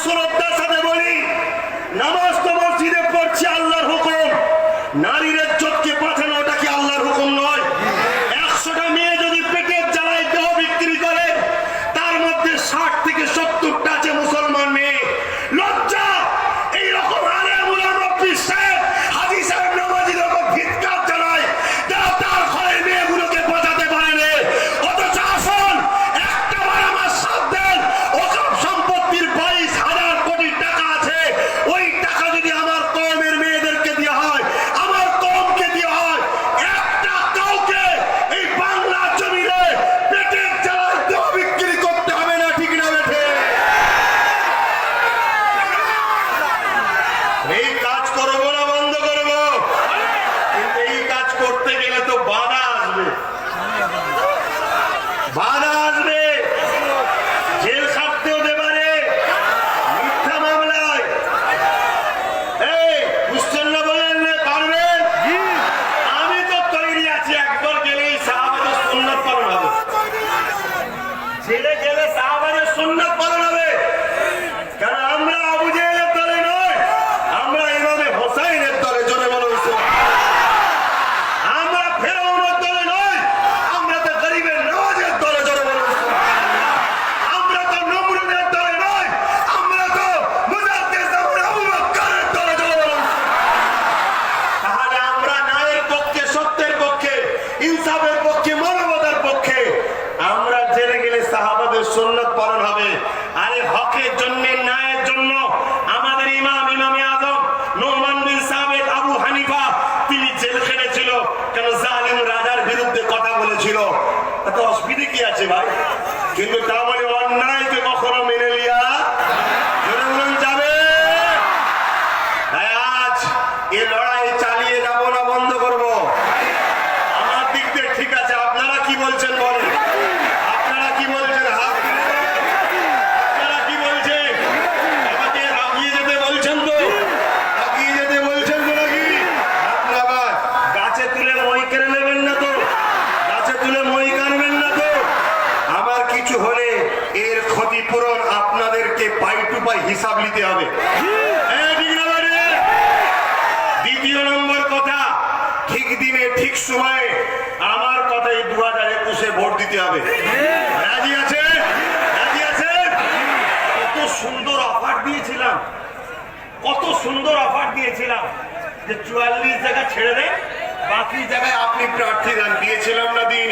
শ্রদ্ধার সাথে বলি, নামাজ তো মসজিদে পড়ছে আল্লাহর হুকুম, নারীর ইজ্জতকে পাঠানো ওটা কি আল্লাহর হুকুম নয়? 100টা মেয়ে যদি পেটের জ্বালায় দেহ বিক্রি করে, তার মধ্যে 60 থেকে 70টা আছে মুসলমান মেয়ে। লজ্জা! এইরকম আলেম উলামা পীর সাহেব, হাজী সাহেব নামাজীর ওপর ধিক্কার জানায়, যারা তার ঘরের মেয়েগুলোকে বাঁচাতে পারেনি। অথচ আসুন একটা বার আমার সাথ দেন, ওসব সম্পত্তির 22,000 কোটি টাকা আছে, ওই টাকা যদি আমার কওমের মেয়েদেরকে দেওয়া হয়, আমার কওমকে দেওয়া হয়, একটা কাউকে এই বাংলা জমিনে পেটের জ্বালায় দেহ বিক্রি করতে হবে না, ঠিক না বেঠে? এই কাজ করবো না বন্ধ করবো, কিন্তু এই কাজ করতে গেলে তো বাধা আসবে, বাধা আসবে, জেল খাটতে হতে পারে, মিথ্যা মামলায়। এই বুঝছেন না, বলেন না, পারবেন? আমি তো তৈরি আছি, একবার গেলেই সাহাবাদের সুন্নাত পালন হবে, জেলে গেলে সাহাবাদের সুন্নাত পালন হবে। কারণ আমরা আবু জেহেলের দলে নয়, আমরা ইমামে হোসাইনের দলে। জোরে বলো সুবহানাল্লাহ। আমরা ফেরাউনের দলে নয়, আমরা তো গরিবের নওয়াজের দলে। জোরে বলো সুবহানাল্লাহ। আমরা তো নমরুদের দলে নয়, আমরা তো মুজাদ্দিদ জামান আবু বকরের দলে। জোরে বলো সুবহানাল্লাহ। তাহলে আমরা ন্যায়ের পক্ষে, সত্যের পক্ষে, ইনসাফের পক্ষে, মানবতার পক্ষে। আমরা জেলে গেলে সাহাবাদের সুন্নাত পালন হবে। আরে হকের জন্য, ন্যায়ের জন্য আমাদের ইমাম, ইমামে আজম নোমান বিন সাবিত আবু হানিফা, তিনি জেল খেটেছিল কেন? জালিম রাজার বিরুদ্ধে কথা বলেছিল। এত অসুবিধা কি আছে ভাই? কিন্তু তা বলে অন্যায়কে কখনো মেনে লিয়া জোরে বলুন যাবে? তাই আজ এ লড়াই চালিয়ে যাব না বন্ধ করব? আমার দিক দিয়ে ঠিক আছে, আপনারা কি বলছেন বলেন? আপনারা কি বলছেন? হাত তুলে আপনারা কি বলছেন? আমাকে এগিয়ে যেতে বলছেন তো? এগিয়ে যেতে বলছেন তো নাকি? আপনারা গাছে তুলে মই কেড়ে নেবেন না তো? গাছে তুলে মই কাটবেন না তো? আমার কিছু হলে এর ক্ষতিপূরণ আপনাদেরকে পাই টু পাই হিসাব নিতে হবে। হ্যাঁ, ঠিক না বাড়ি? দ্বিতীয় নম্বর কথা, ঠিক দিনে ঠিক সময়ে আমার কথাই 2021-এ ভোট দিতে হবে। রাজি আছে? রাজি আছে? কত সুন্দর অফার দিয়েছিলাম, কত সুন্দর অফার দিয়েছিলাম যে 44 জায়গা ছেড়ে দেন, বাকি জায়গায় আপনি প্রার্থী দেন। দিয়েছিলাম না দিই?